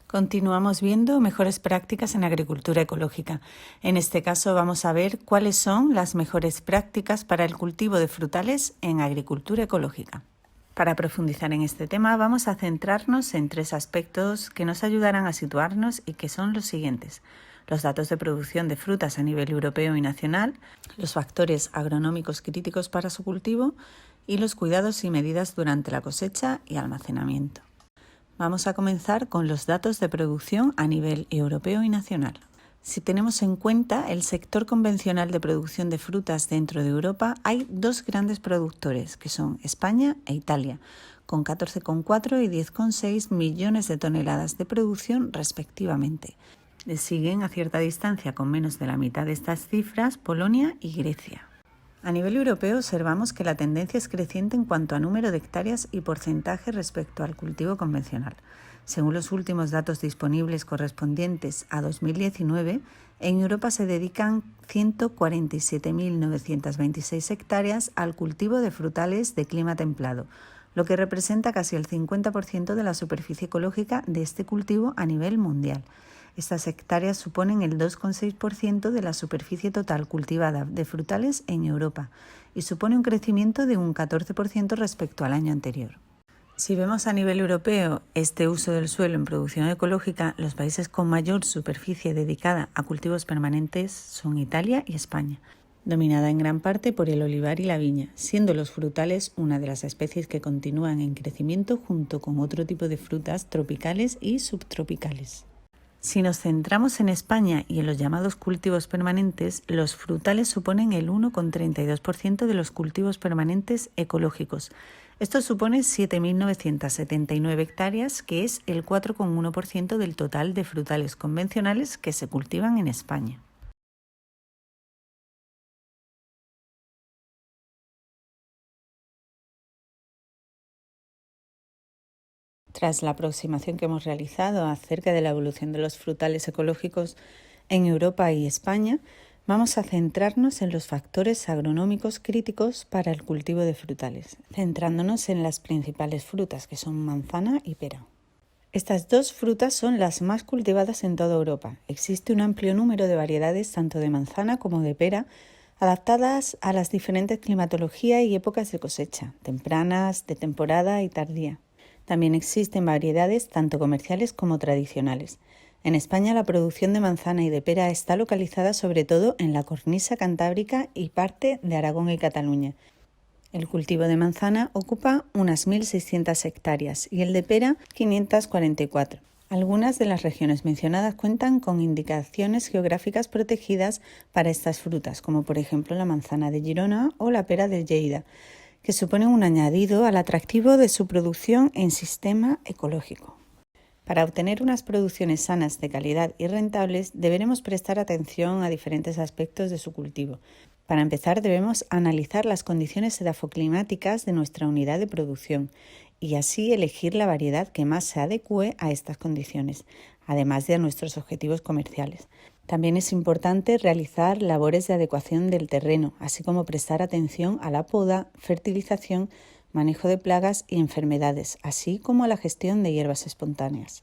Continuamos viendo mejores prácticas en agricultura ecológica. En este caso vamos a ver cuáles son las mejores prácticas para el cultivo de frutales en agricultura ecológica. Para profundizar en este tema vamos a centrarnos en tres aspectos que nos ayudarán a situarnos y que son los siguientes: los datos de producción de frutas a nivel europeo y nacional, los factores agronómicos críticos para su cultivo y los cuidados y medidas durante la cosecha y almacenamiento. Vamos a comenzar con los datos de producción a nivel europeo y nacional. Si tenemos en cuenta el sector convencional de producción de frutas dentro de Europa, hay dos grandes productores, que son España e Italia, con 14,4 y 10,6 millones de toneladas de producción respectivamente. Le siguen a cierta distancia, con menos de la mitad de estas cifras, Polonia y Grecia. A nivel europeo observamos que la tendencia es creciente en cuanto a número de hectáreas y porcentaje respecto al cultivo convencional. Según los últimos datos disponibles correspondientes a 2019, en Europa se dedican 147.926 hectáreas al cultivo de frutales de clima templado, lo que representa casi el 50% de la superficie ecológica de este cultivo a nivel mundial. Estas hectáreas suponen el 2,6% de la superficie total cultivada de frutales en Europa y supone un crecimiento de un 14% respecto al año anterior. Si vemos a nivel europeo este uso del suelo en producción ecológica, los países con mayor superficie dedicada a cultivos permanentes son Italia y España, dominada en gran parte por el olivar y la viña, siendo los frutales una de las especies que continúan en crecimiento junto con otro tipo de frutas tropicales y subtropicales. Si nos centramos en España y en los llamados cultivos permanentes, los frutales suponen el 1,32% de los cultivos permanentes ecológicos. Esto supone 7.979 hectáreas, que es el 4,1% del total de frutales convencionales que se cultivan en España. Tras la aproximación que hemos realizado acerca de la evolución de los frutales ecológicos en Europa y España, vamos a centrarnos en los factores agronómicos críticos para el cultivo de frutales, centrándonos en las principales frutas, que son manzana y pera. Estas dos frutas son las más cultivadas en toda Europa. Existe un amplio número de variedades tanto de manzana como de pera, adaptadas a las diferentes climatologías y épocas de cosecha, tempranas, de temporada y tardía. También existen variedades tanto comerciales como tradicionales. En España la producción de manzana y de pera está localizada sobre todo en la cornisa cantábrica y parte de Aragón y Cataluña. El cultivo de manzana ocupa unas 1.600 hectáreas y el de pera 544. Algunas de las regiones mencionadas cuentan con indicaciones geográficas protegidas para estas frutas, como por ejemplo la manzana de Girona o la pera de Lleida, que suponen un añadido al atractivo de su producción en sistema ecológico. Para obtener unas producciones sanas, de calidad y rentables, deberemos prestar atención a diferentes aspectos de su cultivo. Para empezar, debemos analizar las condiciones edafoclimáticas de nuestra unidad de producción y así elegir la variedad que más se adecue a estas condiciones, además de a nuestros objetivos comerciales. También es importante realizar labores de adecuación del terreno, así como prestar atención a la poda, fertilización, manejo de plagas y enfermedades, así como a la gestión de hierbas espontáneas.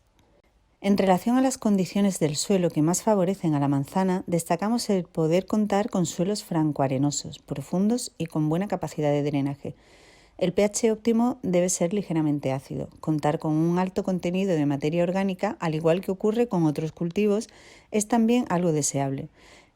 En relación a las condiciones del suelo que más favorecen a la manzana, destacamos el poder contar con suelos francoarenosos, profundos y con buena capacidad de drenaje. El pH óptimo debe ser ligeramente ácido. Contar con un alto contenido de materia orgánica, al igual que ocurre con otros cultivos, es también algo deseable.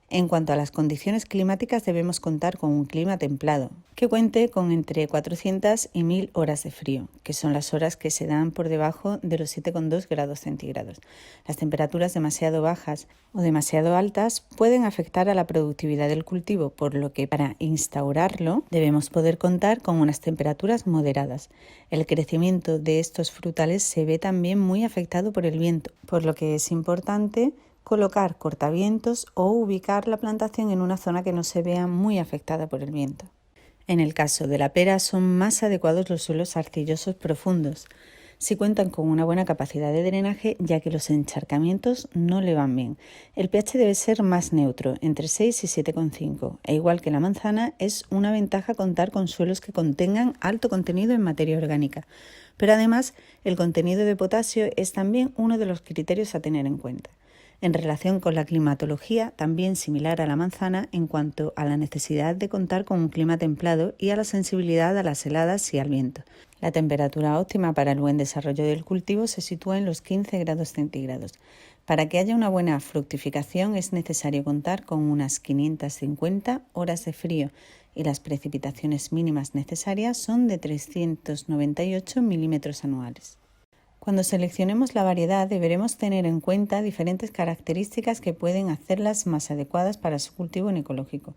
En cuanto a las condiciones climáticas, debemos contar con un clima templado, que cuente con entre 400 y 1.000 horas de frío, que son las horas que se dan por debajo de los 7,2 grados centígrados. Las temperaturas demasiado bajas o demasiado altas pueden afectar a la productividad del cultivo, por lo que para instaurarlo debemos poder contar con unas temperaturas moderadas. El crecimiento de estos frutales se ve también muy afectado por el viento, por lo que es importante colocar cortavientos o ubicar la plantación en una zona que no se vea muy afectada por el viento. En el caso de la pera son más adecuados los suelos arcillosos profundos. si cuentan con una buena capacidad de drenaje, ya que los encharcamientos no le van bien. El pH debe ser más neutro, entre 6 y 7,5. E igual que la manzana, es una ventaja contar con suelos que contengan alto contenido en materia orgánica. Pero además, el contenido de potasio es también uno de los criterios a tener en cuenta. En relación con la climatología, también similar a la manzana en cuanto a la necesidad de contar con un clima templado y a la sensibilidad a las heladas y al viento. La temperatura óptima para el buen desarrollo del cultivo se sitúa en los 15 grados centígrados. Para que haya una buena fructificación es necesario contar con unas 550 horas de frío y las precipitaciones mínimas necesarias son de 398 milímetros anuales. Cuando seleccionemos la variedad deberemos tener en cuenta diferentes características que pueden hacerlas más adecuadas para su cultivo en ecológico.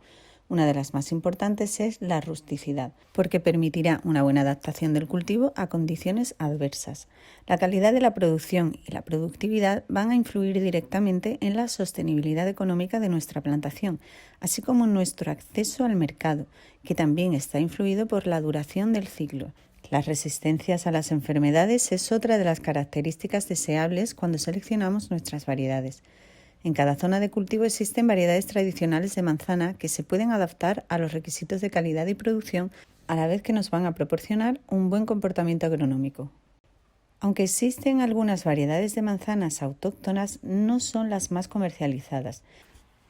Una de las más importantes es la rusticidad, porque permitirá una buena adaptación del cultivo a condiciones adversas. La calidad de la producción y la productividad van a influir directamente en la sostenibilidad económica de nuestra plantación, así como en nuestro acceso al mercado, que también está influido por la duración del ciclo. Las resistencias a las enfermedades es otra de las características deseables cuando seleccionamos nuestras variedades. En cada zona de cultivo existen variedades tradicionales de manzana que se pueden adaptar a los requisitos de calidad y producción a la vez que nos van a proporcionar un buen comportamiento agronómico. Aunque existen algunas variedades de manzanas autóctonas, no son las más comercializadas.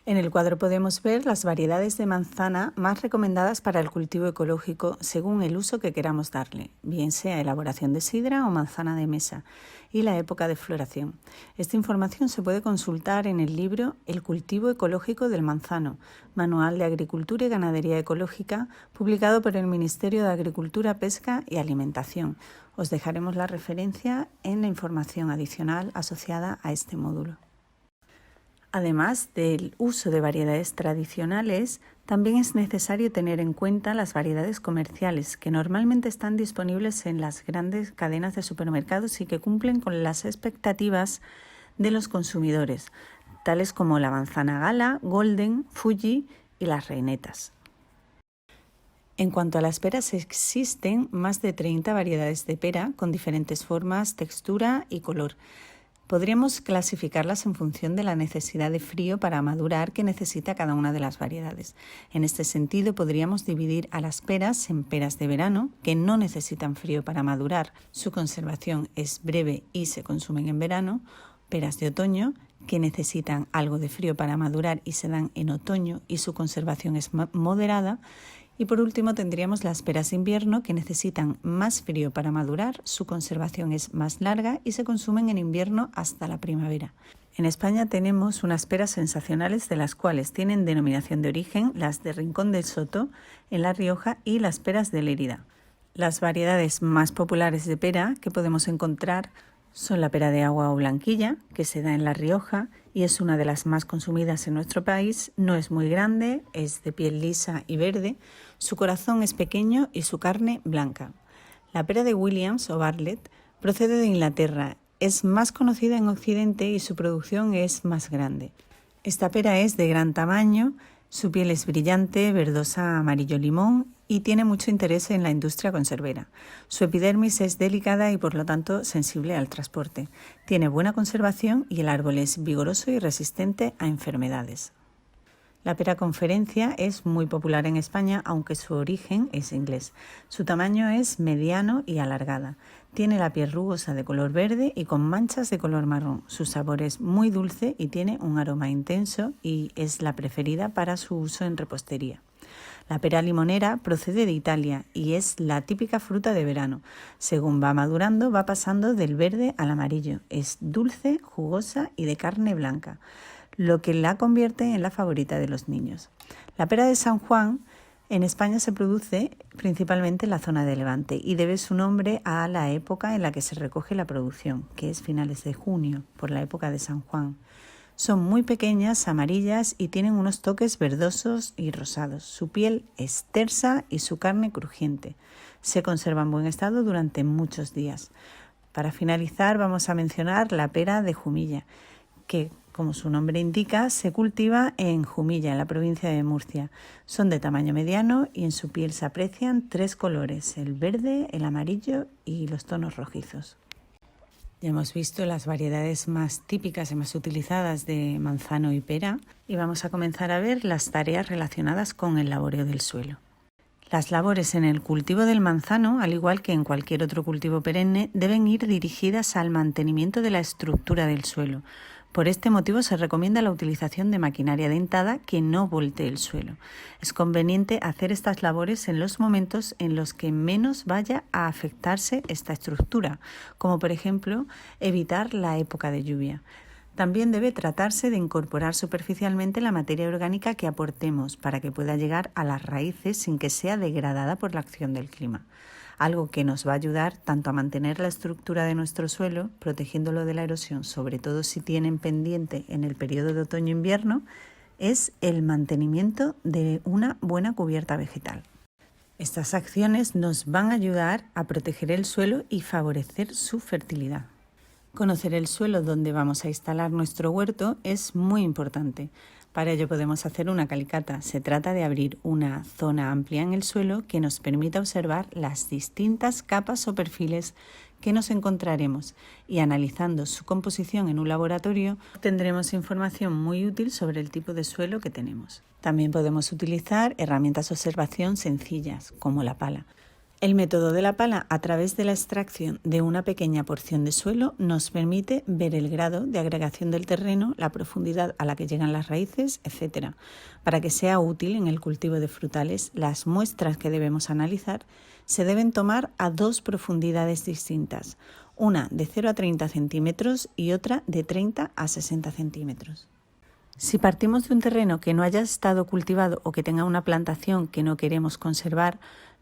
En el cuadro podemos ver las variedades de manzana más recomendadas para el cultivo ecológico según el uso que queramos darle, bien sea elaboración de sidra o manzana de mesa, y la época de floración. Esta información se puede consultar en el libro El cultivo ecológico del manzano, Manual de Agricultura y Ganadería Ecológica, publicado por el Ministerio de Agricultura, Pesca y Alimentación. Os dejaremos la referencia en la información adicional asociada a este módulo. Además del uso de variedades tradicionales, también es necesario tener en cuenta las variedades comerciales, que normalmente están disponibles en las grandes cadenas de supermercados y que cumplen con las expectativas de los consumidores, tales como la manzana gala, golden, Fuji y las reinetas. En cuanto a las peras, existen más de 30 variedades de pera con diferentes formas, textura y color. Podríamos clasificarlas en función de la necesidad de frío para madurar que necesita cada una de las variedades. En este sentido, podríamos dividir a las peras en peras de verano, que no necesitan frío para madurar. Su conservación es breve y se consumen en verano. Peras de otoño, que necesitan algo de frío para madurar y se dan en otoño y su conservación es moderada. Y por último tendríamos las peras de invierno que necesitan más frío para madurar, su conservación es más larga y se consumen en invierno hasta la primavera. En España tenemos unas peras sensacionales de las cuales tienen denominación de origen las de Rincón del Soto en La Rioja y las peras de Lérida. Las variedades más populares de pera que podemos encontrar son la pera de agua o blanquilla, que se da en La Rioja y es una de las más consumidas en nuestro país. No es muy grande, es de piel lisa y verde, su corazón es pequeño y su carne blanca. La pera de Williams o Bartlett procede de Inglaterra, es más conocida en Occidente y su producción es más grande. Esta pera es de gran tamaño, su piel es brillante, verdosa amarillo limón y tiene mucho interés en la industria conservera. Su epidermis es delicada y por lo tanto sensible al transporte. Tiene buena conservación y el árbol es vigoroso y resistente a enfermedades. La pera conferencia es muy popular en España, aunque su origen es inglés. Su tamaño es mediano y alargada. Tiene la piel rugosa de color verde y con manchas de color marrón. Su sabor es muy dulce y tiene un aroma intenso y es la preferida para su uso en repostería. La pera limonera procede de Italia y es la típica fruta de verano. Según va madurando, va pasando del verde al amarillo. Es dulce, jugosa y de carne blanca, lo que la convierte en la favorita de los niños. La pera de San Juan en España se produce principalmente en la zona de Levante y debe su nombre a la época en la que se recoge la producción, que es finales de junio, por la época de San Juan. Son muy pequeñas, amarillas y tienen unos toques verdosos y rosados. Su piel es tersa y su carne crujiente. Se conserva en buen estado durante muchos días. Para finalizar vamos a mencionar la pera de Jumilla, que como su nombre indica, se cultiva en Jumilla, en la provincia de Murcia. Son de tamaño mediano y en su piel se aprecian 3 colores, el verde, el amarillo y los tonos rojizos. Ya hemos visto las variedades más típicas y más utilizadas de manzano y pera y vamos a comenzar a ver las tareas relacionadas con el laboreo del suelo. Las labores en el cultivo del manzano, al igual que en cualquier otro cultivo perenne, deben ir dirigidas al mantenimiento de la estructura del suelo. Por este motivo se recomienda la utilización de maquinaria dentada que no voltee el suelo. Es conveniente hacer estas labores en los momentos en los que menos vaya a afectarse esta estructura, como por ejemplo evitar la época de lluvia. También debe tratarse de incorporar superficialmente la materia orgánica que aportemos para que pueda llegar a las raíces sin que sea degradada por la acción del clima. Algo que nos va a ayudar tanto a mantener la estructura de nuestro suelo, protegiéndolo de la erosión, sobre todo si tienen pendiente en el periodo de otoño-invierno, es el mantenimiento de una buena cubierta vegetal. Estas acciones nos van a ayudar a proteger el suelo y favorecer su fertilidad. Conocer el suelo donde vamos a instalar nuestro huerto es muy importante. Para ello podemos hacer una calicata. Se trata de abrir una zona amplia en el suelo que nos permita observar las distintas capas o perfiles que nos encontraremos y analizando su composición en un laboratorio tendremos información muy útil sobre el tipo de suelo que tenemos. También podemos utilizar herramientas de observación sencillas como la pala. El método de la pala a través de la extracción de una pequeña porción de suelo nos permite ver el grado de agregación del terreno, la profundidad a la que llegan las raíces, etc. Para que sea útil en el cultivo de frutales, las muestras que debemos analizar se deben tomar a dos profundidades distintas, una de 0 a 30 centímetros y otra de 30 a 60 centímetros. Si partimos de un terreno que no haya estado cultivado o que tenga una plantación que no queremos conservar,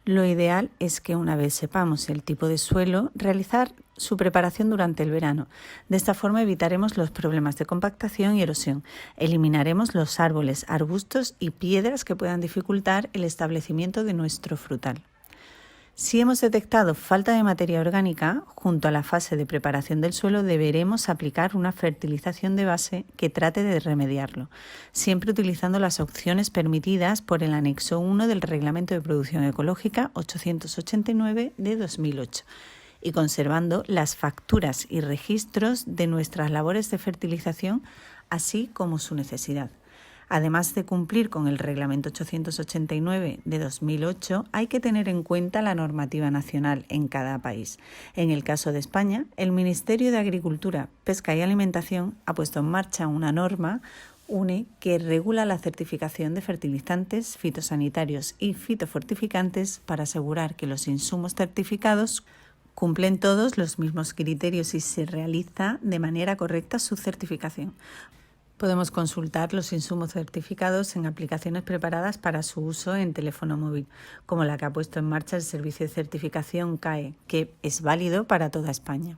lo ideal es que una vez sepamos el tipo de suelo, realizar su preparación durante el verano. De esta forma evitaremos los problemas de compactación y erosión. Eliminaremos los árboles, arbustos y piedras que puedan dificultar el establecimiento de nuestro frutal. Si hemos detectado falta de materia orgánica, junto a la fase de preparación del suelo deberemos aplicar una fertilización de base que trate de remediarlo, siempre utilizando las opciones permitidas por el anexo 1 del Reglamento de Producción Ecológica 889 de 2008 y conservando las facturas y registros de nuestras labores de fertilización, así como su necesidad. Además de cumplir con el Reglamento 889 de 2008, hay que tener en cuenta la normativa nacional en cada país. En el caso de España, el Ministerio de Agricultura, Pesca y Alimentación ha puesto en marcha una norma UNE que regula la certificación de fertilizantes, fitosanitarios y fitofortificantes para asegurar que los insumos certificados cumplen todos los mismos criterios y se realiza de manera correcta su certificación. Podemos consultar los insumos certificados en aplicaciones preparadas para su uso en teléfono móvil, como la que ha puesto en marcha el servicio de certificación CAE, que es válido para toda España.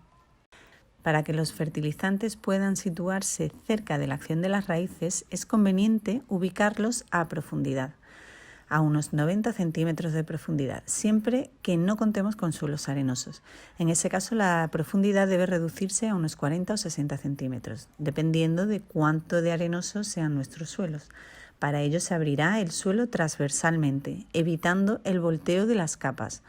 Para que los fertilizantes puedan situarse cerca de la acción de las raíces, es conveniente ubicarlos a profundidad, a unos 90 centímetros de profundidad, siempre que no contemos con suelos arenosos. En ese caso, la profundidad debe reducirse a unos 40 o 60 centímetros, dependiendo de cuánto de arenosos sean nuestros suelos. Para ello se abrirá el suelo transversalmente, evitando el volteo de las capas.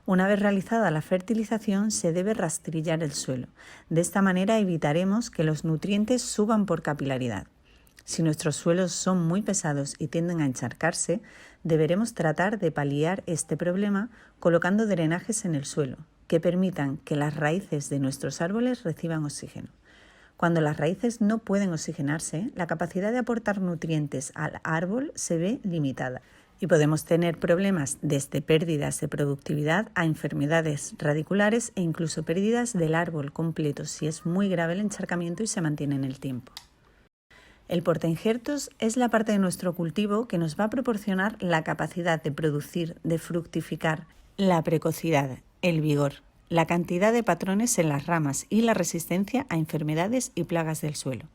Una vez realizada la fertilización, se debe rastrillar el suelo. De esta manera evitaremos que los nutrientes suban por capilaridad. Si nuestros suelos son muy pesados y tienden a encharcarse, deberemos tratar de paliar este problema colocando drenajes en el suelo, que permitan que las raíces de nuestros árboles reciban oxígeno. Cuando las raíces no pueden oxigenarse, la capacidad de aportar nutrientes al árbol se ve limitada y podemos tener problemas desde pérdidas de productividad a enfermedades radiculares e incluso pérdidas del árbol completo si es muy grave el encharcamiento y se mantiene en el tiempo. El portainjertos es la parte de nuestro cultivo que nos va a proporcionar la capacidad de producir, de fructificar, la precocidad, el vigor, la cantidad de patrones en las ramas y la resistencia a enfermedades y plagas del suelo.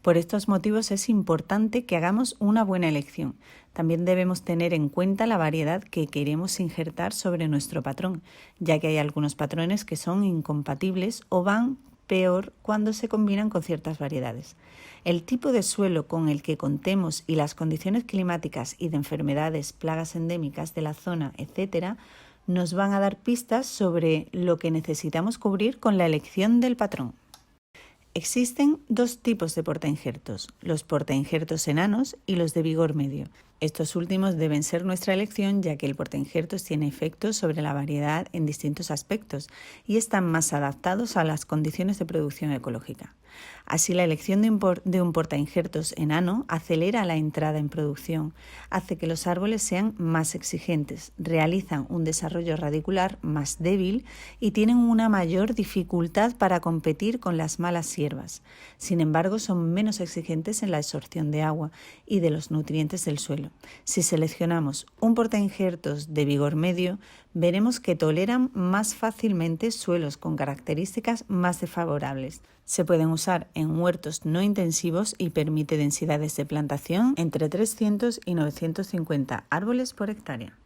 Por estos motivos es importante que hagamos una buena elección. También debemos tener en cuenta la variedad que queremos injertar sobre nuestro patrón, ya que hay algunos patrones que son incompatibles o van peor cuando se combinan con ciertas variedades. El tipo de suelo con el que contemos y las condiciones climáticas y de enfermedades, plagas endémicas de la zona, etc., nos van a dar pistas sobre lo que necesitamos cubrir con la elección del patrón. Existen dos tipos de portainjertos, los portainjertos enanos y los de vigor medio. Estos últimos deben ser nuestra elección, ya que el portainjertos tiene efectos sobre la variedad en distintos aspectos y están más adaptados a las condiciones de producción ecológica. Así, la elección de un portainjertos enano acelera la entrada en producción, hace que los árboles sean más exigentes, realizan un desarrollo radicular más débil y tienen una mayor dificultad para competir con las malas hierbas. Sin embargo, son menos exigentes en la absorción de agua y de los nutrientes del suelo. Si seleccionamos un portainjertos de vigor medio, veremos que toleran más fácilmente suelos con características más desfavorables. Se pueden usar en huertos no intensivos y permite densidades de plantación entre 300 y 950 árboles por hectárea.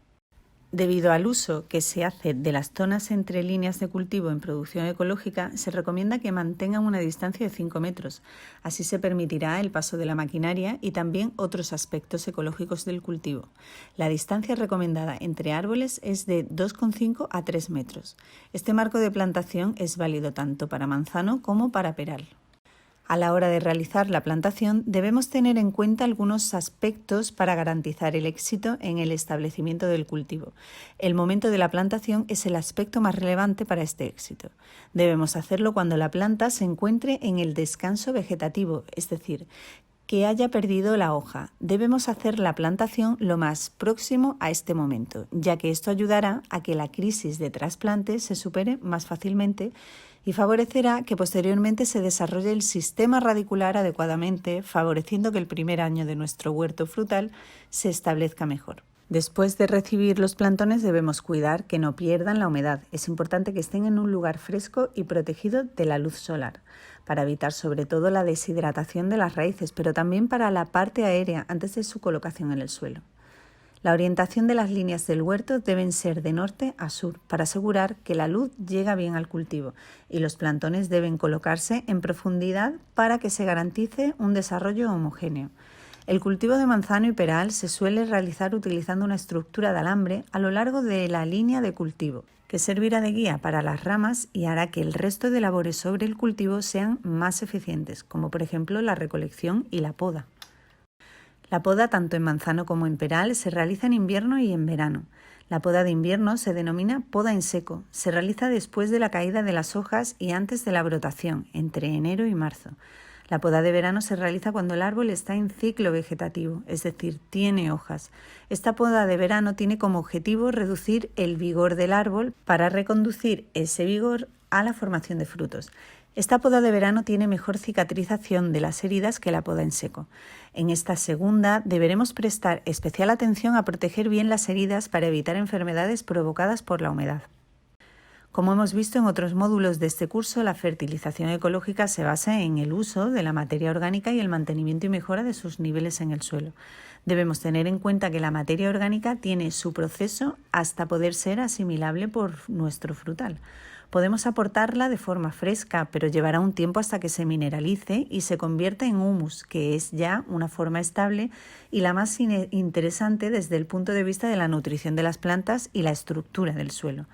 Debido al uso que se hace de las zonas entre líneas de cultivo en producción ecológica, se recomienda que mantengan una distancia de 5 metros. Así se permitirá el paso de la maquinaria y también otros aspectos ecológicos del cultivo. La distancia recomendada entre árboles es de 2,5 a 3 metros. Este marco de plantación es válido tanto para manzano como para peral. A la hora de realizar la plantación debemos tener en cuenta algunos aspectos para garantizar el éxito en el establecimiento del cultivo. El momento de la plantación es el aspecto más relevante para este éxito. Debemos hacerlo cuando la planta se encuentre en el descanso vegetativo, es decir, que haya perdido la hoja. Debemos hacer la plantación lo más próximo a este momento, ya que esto ayudará a que la crisis de trasplante se supere más fácilmente y favorecerá que posteriormente se desarrolle el sistema radicular adecuadamente, favoreciendo que el primer año de nuestro huerto frutal se establezca mejor. Después de recibir los plantones debemos cuidar que no pierdan la humedad. Es importante que estén en un lugar fresco y protegido de la luz solar, para evitar sobre todo la deshidratación de las raíces, pero también para la parte aérea antes de su colocación en el suelo. La orientación de las líneas del huerto deben ser de norte a sur para asegurar que la luz llega bien al cultivo y los plantones deben colocarse en profundidad para que se garantice un desarrollo homogéneo. El cultivo de manzano y peral se suele realizar utilizando una estructura de alambre a lo largo de la línea de cultivo, que servirá de guía para las ramas y hará que el resto de labores sobre el cultivo sean más eficientes, como por ejemplo la recolección y la poda. La poda tanto en manzano como en peral se realiza en invierno y en verano. La poda de invierno se denomina poda en seco. Se realiza después de la caída de las hojas y antes de la brotación, entre enero y marzo. La poda de verano se realiza cuando el árbol está en ciclo vegetativo, es decir, tiene hojas. Esta poda de verano tiene como objetivo reducir el vigor del árbol para reconducir ese vigor a la formación de frutos. Esta poda de verano tiene mejor cicatrización de las heridas que la poda en seco. En esta segunda deberemos prestar especial atención a proteger bien las heridas para evitar enfermedades provocadas por la humedad. Como hemos visto en otros módulos de este curso, la fertilización ecológica se basa en el uso de la materia orgánica y el mantenimiento y mejora de sus niveles en el suelo. Debemos tener en cuenta que la materia orgánica tiene su proceso hasta poder ser asimilable por nuestro frutal. Podemos aportarla de forma fresca, pero llevará un tiempo hasta que se mineralice y se convierta en humus, que es ya una forma estable y la más interesante desde el punto de vista de la nutrición de las plantas y la estructura del suelo.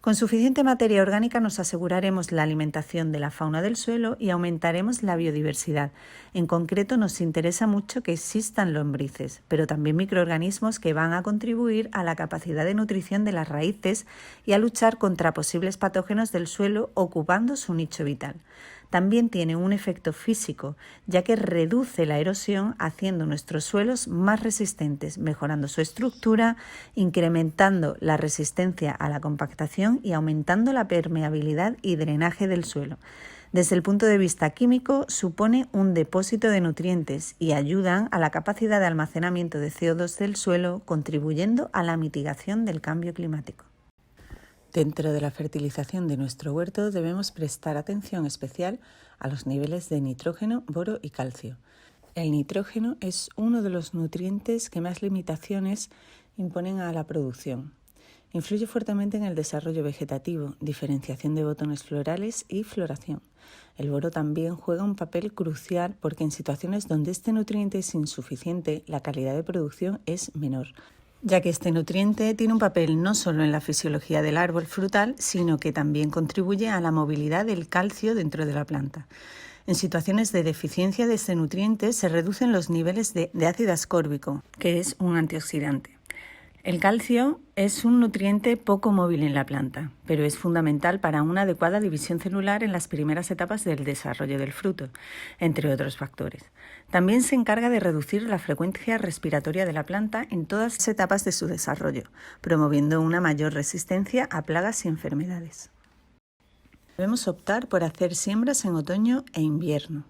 Con suficiente materia orgánica nos aseguraremos la alimentación de la fauna del suelo y aumentaremos la biodiversidad. En concreto, nos interesa mucho que existan lombrices, pero también microorganismos que van a contribuir a la capacidad de nutrición de las raíces y a luchar contra posibles patógenos del suelo ocupando su nicho vital. También tiene un efecto físico, ya que reduce la erosión haciendo nuestros suelos más resistentes, mejorando su estructura, incrementando la resistencia a la compactación y aumentando la permeabilidad y drenaje del suelo. Desde el punto de vista químico, supone un depósito de nutrientes y ayudan a la capacidad de almacenamiento de CO2 del suelo, contribuyendo a la mitigación del cambio climático. Dentro de la fertilización de nuestro huerto debemos prestar atención especial a los niveles de nitrógeno, boro y calcio. El nitrógeno es uno de los nutrientes que más limitaciones imponen a la producción. Influye fuertemente en el desarrollo vegetativo, diferenciación de botones florales y floración. El boro también juega un papel crucial porque en situaciones donde este nutriente es insuficiente, la calidad de producción es menor. ya que este nutriente tiene un papel no solo en la fisiología del árbol frutal, sino que también contribuye a la movilidad del calcio dentro de la planta. En situaciones de deficiencia de este nutriente se reducen los niveles de ácido ascórbico, que es un antioxidante. El calcio es un nutriente poco móvil en la planta, pero es fundamental para una adecuada división celular en las primeras etapas del desarrollo del fruto, entre otros factores. También se encarga de reducir la frecuencia respiratoria de la planta en todas las etapas de su desarrollo, promoviendo una mayor resistencia a plagas y enfermedades. Debemos optar por hacer siembras en otoño e invierno.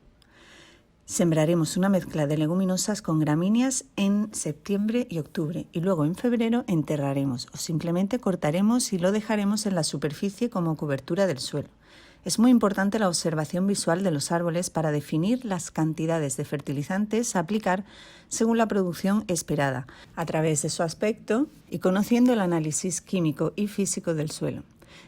Sembraremos una mezcla de leguminosas con gramíneas en septiembre y octubre y luego en febrero enterraremos o simplemente cortaremos y lo dejaremos en la superficie como cobertura del suelo. Es muy importante la observación visual de los árboles para definir las cantidades de fertilizantes a aplicar según la producción esperada, a través de su aspecto y conociendo el análisis químico y físico del suelo.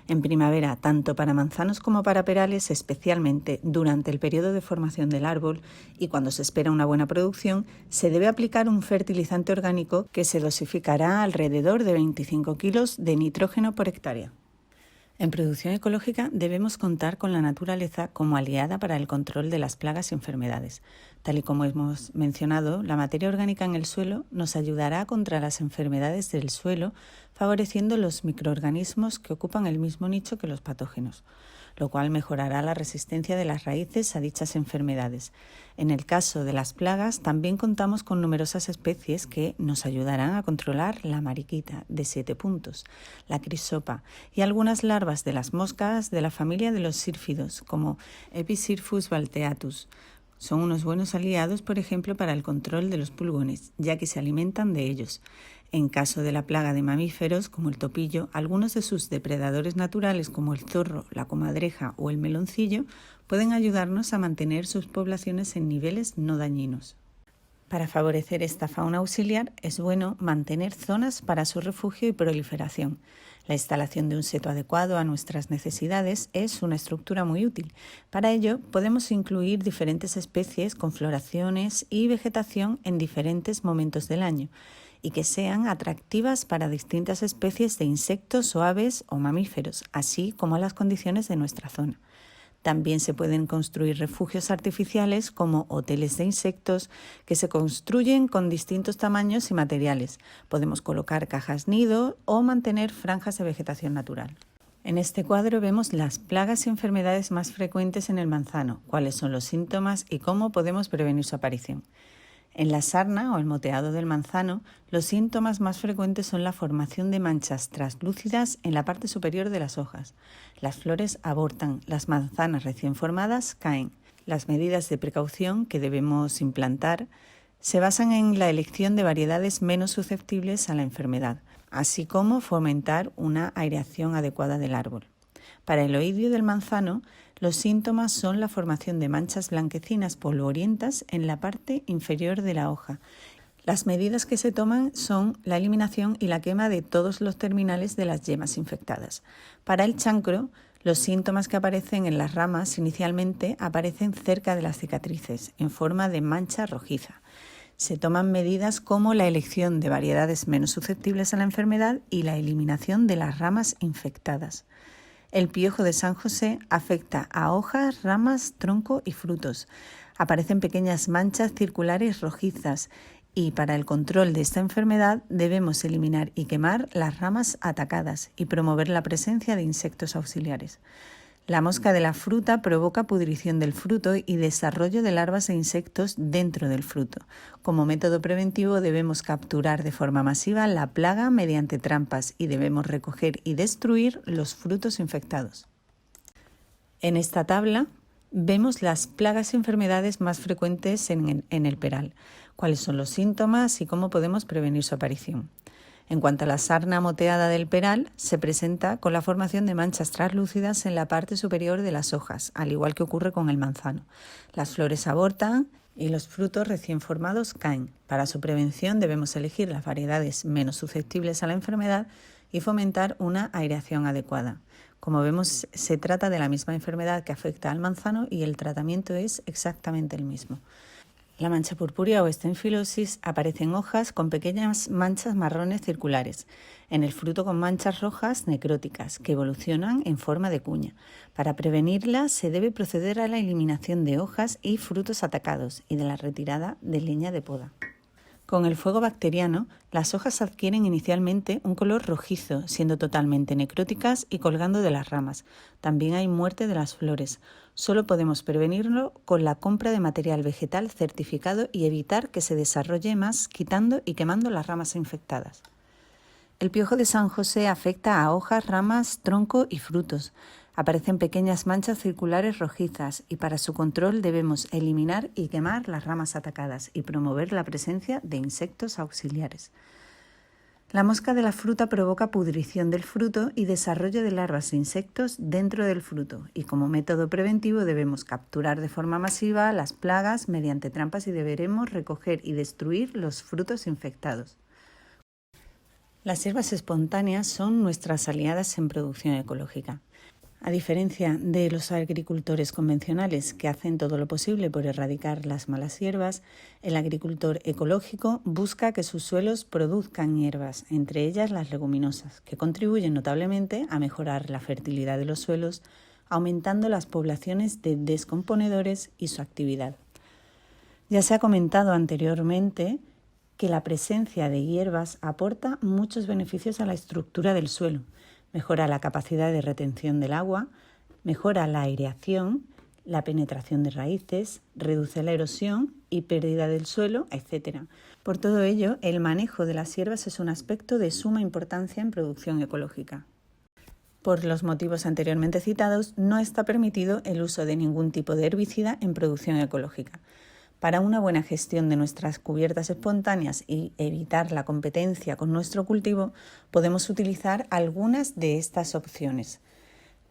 En primavera, tanto para manzanos como para perales, especialmente durante el periodo de formación del árbol y cuando se espera una buena producción, se debe aplicar un fertilizante orgánico que se dosificará alrededor de 25 kilos de nitrógeno por hectárea. En producción ecológica debemos contar con la naturaleza como aliada para el control de las plagas y enfermedades. Tal y como hemos mencionado, la materia orgánica en el suelo nos ayudará contra las enfermedades del suelo, favoreciendo los microorganismos que ocupan el mismo nicho que los patógenos, lo cual mejorará la resistencia de las raíces a dichas enfermedades. En el caso de las plagas, también contamos con numerosas especies que nos ayudarán a controlar la mariquita de 7 puntos, la crisopa y algunas larvas de las moscas de la familia de los sírfidos, como Episirphus balteatus. Son unos buenos aliados, por ejemplo, para el control de los pulgones, ya que se alimentan de ellos. En caso de la plaga de mamíferos, como el topillo, algunos de sus depredadores naturales, como el zorro, la comadreja o el meloncillo, pueden ayudarnos a mantener sus poblaciones en niveles no dañinos. Para favorecer esta fauna auxiliar es bueno mantener zonas para su refugio y proliferación. La instalación de un seto adecuado a nuestras necesidades es una estructura muy útil. Para ello podemos incluir diferentes especies con floraciones y vegetación en diferentes momentos del año y que sean atractivas para distintas especies de insectos o aves o mamíferos, así como a las condiciones de nuestra zona. También se pueden construir refugios artificiales como hoteles de insectos que se construyen con distintos tamaños y materiales. Podemos colocar cajas nido o mantener franjas de vegetación natural. En este cuadro vemos las plagas y enfermedades más frecuentes en el manzano, cuáles son los síntomas y cómo podemos prevenir su aparición. En la sarna o el moteado del manzano, los síntomas más frecuentes son la formación de manchas translúcidas en la parte superior de las hojas. Las flores abortan, las manzanas recién formadas caen. Las medidas de precaución que debemos implantar se basan en la elección de variedades menos susceptibles a la enfermedad, así como fomentar una aireación adecuada del árbol. Para el oidio del manzano, los síntomas son la formación de manchas blanquecinas polvorientas en la parte inferior de la hoja. Las medidas que se toman son la eliminación y la quema de todos los terminales de las yemas infectadas. Para el chancro, los síntomas que aparecen en las ramas inicialmente aparecen cerca de las cicatrices, en forma de mancha rojiza. Se toman medidas como la elección de variedades menos susceptibles a la enfermedad y la eliminación de las ramas infectadas. El piojo de San José afecta a hojas, ramas, tronco y frutos. Aparecen pequeñas manchas circulares rojizas y para el control de esta enfermedad debemos eliminar y quemar las ramas atacadas y promover la presencia de insectos auxiliares. La mosca de la fruta provoca pudrición del fruto y desarrollo de larvas e insectos dentro del fruto. Como método preventivo debemos capturar de forma masiva la plaga mediante trampas y debemos recoger y destruir los frutos infectados. En esta tabla vemos las plagas y enfermedades más frecuentes en el peral, cuáles son los síntomas y cómo podemos prevenir su aparición. En cuanto a la sarna moteada del peral, se presenta con la formación de manchas translúcidas en la parte superior de las hojas, al igual que ocurre con el manzano. Las flores abortan y los frutos recién formados caen. Para su prevención debemos elegir las variedades menos susceptibles a la enfermedad y fomentar una aireación adecuada. Como vemos, se trata de la misma enfermedad que afecta al manzano y el tratamiento es exactamente el mismo. La mancha purpúrea o estenfilosis aparece en hojas con pequeñas manchas marrones circulares, en el fruto con manchas rojas necróticas que evolucionan en forma de cuña. Para prevenirla se debe proceder a la eliminación de hojas y frutos atacados y de la retirada de leña de poda. Con el fuego bacteriano, las hojas adquieren inicialmente un color rojizo, siendo totalmente necróticas y colgando de las ramas. También hay muerte de las flores. Solo podemos prevenirlo con la compra de material vegetal certificado y evitar que se desarrolle más quitando y quemando las ramas infectadas. El piojo de San José afecta a hojas, ramas, tronco y frutos. Aparecen pequeñas manchas circulares rojizas y para su control debemos eliminar y quemar las ramas atacadas y promover la presencia de insectos auxiliares. La mosca de la fruta provoca pudrición del fruto y desarrollo de larvas de insectos dentro del fruto y como método preventivo debemos capturar de forma masiva las plagas mediante trampas y deberemos recoger y destruir los frutos infectados. Las hierbas espontáneas son nuestras aliadas en producción ecológica. A diferencia de los agricultores convencionales que hacen todo lo posible por erradicar las malas hierbas, el agricultor ecológico busca que sus suelos produzcan hierbas, entre ellas las leguminosas, que contribuyen notablemente a mejorar la fertilidad de los suelos, aumentando las poblaciones de descomponedores y su actividad. Ya se ha comentado anteriormente que la presencia de hierbas aporta muchos beneficios a la estructura del suelo. Mejora la capacidad de retención del agua, mejora la aireación, la penetración de raíces, reduce la erosión y pérdida del suelo, etc. Por todo ello, el manejo de las hierbas es un aspecto de suma importancia en producción ecológica. Por los motivos anteriormente citados, no está permitido el uso de ningún tipo de herbicida en producción ecológica. Para una buena gestión de nuestras cubiertas espontáneas y evitar la competencia con nuestro cultivo, podemos utilizar algunas de estas opciones.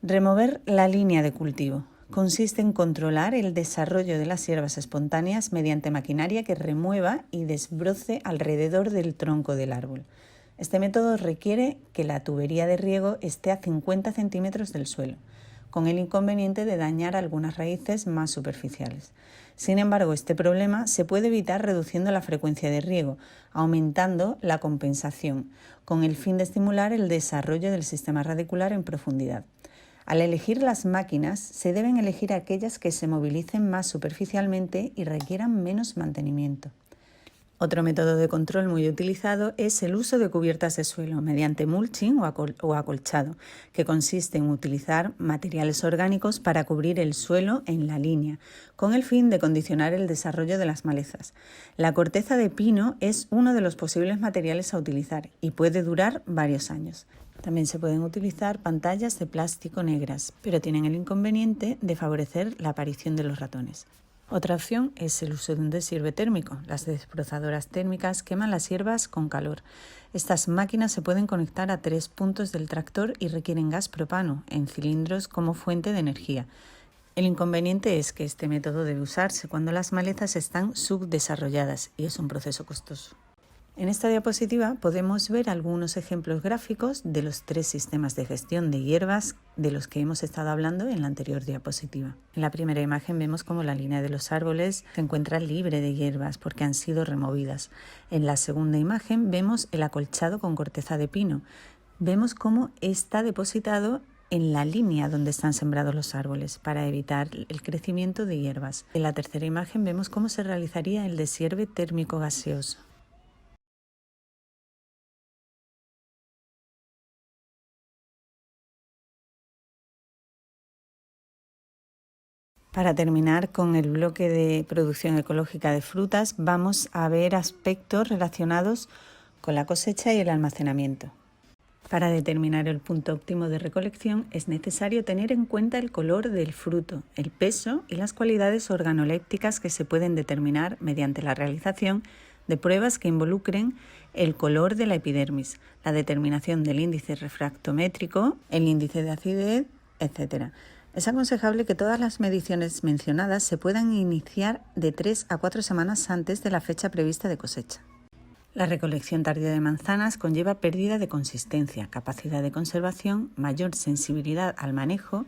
Remover la línea de cultivo. Consiste en controlar el desarrollo de las hierbas espontáneas mediante maquinaria que remueva y desbroce alrededor del tronco del árbol. Este método requiere que la tubería de riego esté a 50 centímetros del suelo, con el inconveniente de dañar algunas raíces más superficiales. Sin embargo, este problema se puede evitar reduciendo la frecuencia de riego, aumentando la compensación, con el fin de estimular el desarrollo del sistema radicular en profundidad. Al elegir las máquinas, se deben elegir aquellas que se movilicen más superficialmente y requieran menos mantenimiento. Otro método de control muy utilizado es el uso de cubiertas de suelo mediante mulching o acolchado, que consiste en utilizar materiales orgánicos para cubrir el suelo en la línea, con el fin de condicionar el desarrollo de las malezas. La corteza de pino es uno de los posibles materiales a utilizar y puede durar varios años. También se pueden utilizar pantallas de plástico negras, pero tienen el inconveniente de favorecer la aparición de los ratones. Otra opción es el uso de un deshierde térmico. Las desbrozadoras térmicas queman las hierbas con calor. Estas máquinas se pueden conectar a 3 puntos del tractor y requieren gas propano en cilindros como fuente de energía. El inconveniente es que este método debe usarse cuando las malezas están subdesarrolladas y es un proceso costoso. En esta diapositiva podemos ver algunos ejemplos gráficos de los 3 sistemas de gestión de hierbas de los que hemos estado hablando en la anterior diapositiva. En la primera imagen vemos cómo la línea de los árboles se encuentra libre de hierbas porque han sido removidas. En la segunda imagen vemos el acolchado con corteza de pino. Vemos cómo está depositado en la línea donde están sembrados los árboles para evitar el crecimiento de hierbas. En la tercera imagen vemos cómo se realizaría el deshierde térmico gaseoso. Para terminar con el bloque de producción ecológica de frutas, vamos a ver aspectos relacionados con la cosecha y el almacenamiento. Para determinar el punto óptimo de recolección es necesario tener en cuenta el color del fruto, el peso y las cualidades organolépticas que se pueden determinar mediante la realización de pruebas que involucren el color de la epidermis, la determinación del índice refractométrico, el índice de acidez, etc. Es aconsejable que todas las mediciones mencionadas se puedan iniciar de 3 a 4 semanas antes de la fecha prevista de cosecha. La recolección tardía de manzanas conlleva pérdida de consistencia, capacidad de conservación, mayor sensibilidad al manejo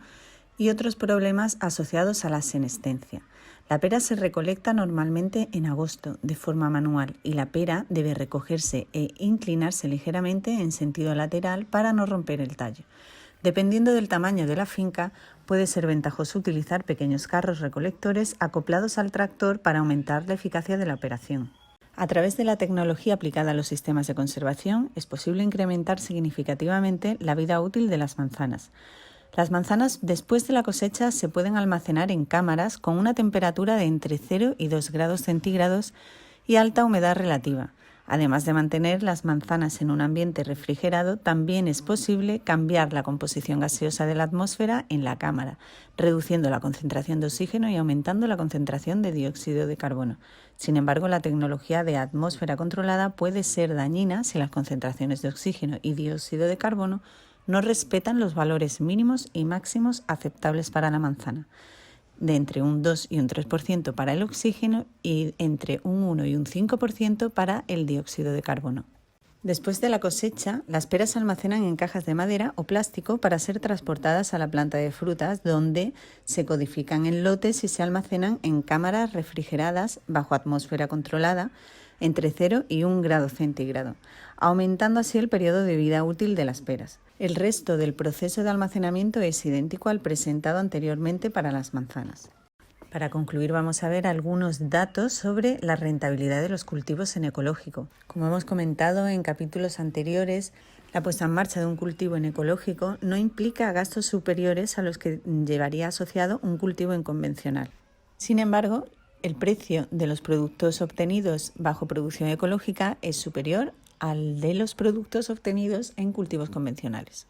y otros problemas asociados a la senescencia. La pera se recolecta normalmente en agosto de forma manual y la pera debe recogerse e inclinarse ligeramente en sentido lateral para no romper el tallo. Dependiendo del tamaño de la finca, puede ser ventajoso utilizar pequeños carros recolectores acoplados al tractor para aumentar la eficacia de la operación. A través de la tecnología aplicada a los sistemas de conservación, es posible incrementar significativamente la vida útil de las manzanas. Las manzanas después de la cosecha se pueden almacenar en cámaras con una temperatura de entre 0 y 2 grados centígrados y alta humedad relativa. Además de mantener las manzanas en un ambiente refrigerado, también es posible cambiar la composición gaseosa de la atmósfera en la cámara, reduciendo la concentración de oxígeno y aumentando la concentración de dióxido de carbono. Sin embargo, la tecnología de atmósfera controlada puede ser dañina si las concentraciones de oxígeno y dióxido de carbono no respetan los valores mínimos y máximos aceptables para la manzana, de entre un 2 y un 3% para el oxígeno y entre un 1 y un 5% para el dióxido de carbono. Después de la cosecha, las peras se almacenan en cajas de madera o plástico para ser transportadas a la planta de frutas, donde se codifican en lotes y se almacenan en cámaras refrigeradas bajo atmósfera controlada entre 0 y 1 grado centígrado, aumentando así el periodo de vida útil de las peras. El resto del proceso de almacenamiento es idéntico al presentado anteriormente para las manzanas. Para concluir, vamos a ver algunos datos sobre la rentabilidad de los cultivos en ecológico. Como hemos comentado en capítulos anteriores, la puesta en marcha de un cultivo en ecológico no implica gastos superiores a los que llevaría asociado un cultivo en convencional. Sin embargo, el precio de los productos obtenidos bajo producción ecológica es superior al de los productos obtenidos en cultivos convencionales.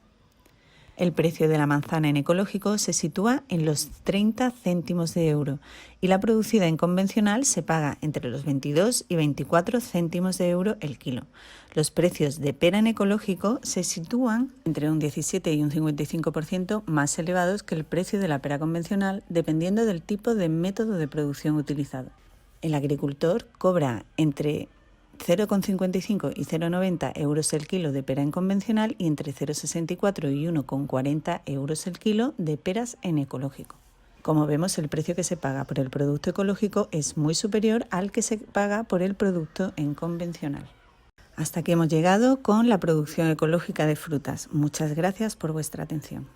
El precio de la manzana en ecológico se sitúa en los 30 céntimos de euro y la producida en convencional se paga entre los 22 y 24 céntimos de euro el kilo. Los precios de pera en ecológico se sitúan entre un 17 y un 55% más elevados que el precio de la pera convencional, dependiendo del tipo de método de producción utilizado. El agricultor cobra entre 0,55 y 0,90 euros el kilo de pera en convencional y entre 0,64 y 1,40 euros el kilo de peras en ecológico. Como vemos, el precio que se paga por el producto ecológico es muy superior al que se paga por el producto en convencional. Hasta aquí hemos llegado con la producción ecológica de frutas. Muchas gracias por vuestra atención.